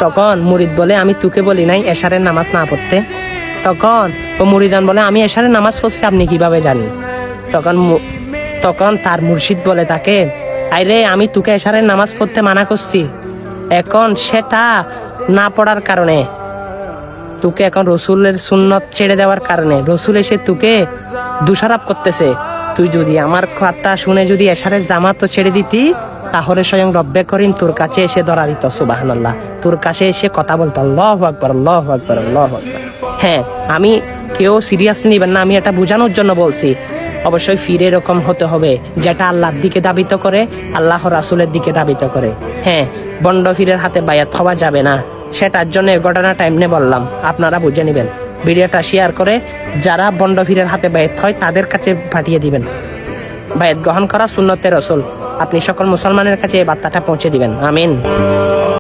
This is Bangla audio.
তখন মুরিদ বলে আমি তোকে বলি নাই এশারের নামাজ না পড়তে। তখন ও মুরিদান বলে আমি এশারের নামাজ পড়ছি আপনি কিভাবে জানেন? তখন তার মুর্শিদ বলে তাকে, আরে আমি তোকে এশারের নামাজ পড়তে মানা করছি, এখন সেটা না পড়ার কারণে, তোকে এখন রসুলের সুন্নত ছেড়ে দেওয়ার কারণে রসুল এসে তোকে দোষারোপ করতেছে। তুই যদি আমার কথা শুনে যদি এশারের জামাত ছেড়ে দিতি, তাহলে স্বয়ং রব্বে করিম তোর কাছে এসে ধরা দিত, সুবহানাল্লাহ, তোর কাছে এসে কথা বলতো, আল্লাহু আকবার, আল্লাহু আকবার, আল্লাহু আকবার। হ্যাঁ, আমি কেউ সিরিয়াসলি নিবেন না, আমি এটা বোঝানোর জন্য বলছি। অবশ্যই ফিরে এরকম হতে হবে যেটা আল্লাহর দিকে দাবিত করে, আল্লাহ রাসূলের দিকে দাবিত করে। হ্যাঁ, বন্ড ফিরের হাতে বায়াত হওয়া যাবে না, সেটার জন্য এই ঘটনাটা এমনি বললাম, আপনারা বুঝে নেবেন। ভিডিওটা শেয়ার করে যারা বন্ড ফিরের হাতে বায়াত হয় তাদের কাছে পাঠিয়ে দিবেন। বায়াত গ্রহণ করা সুন্নতে রাসূল, আপনি সকল মুসলমানের কাছে এই বার্তাটা পৌঁছে দিবেন। আমিন।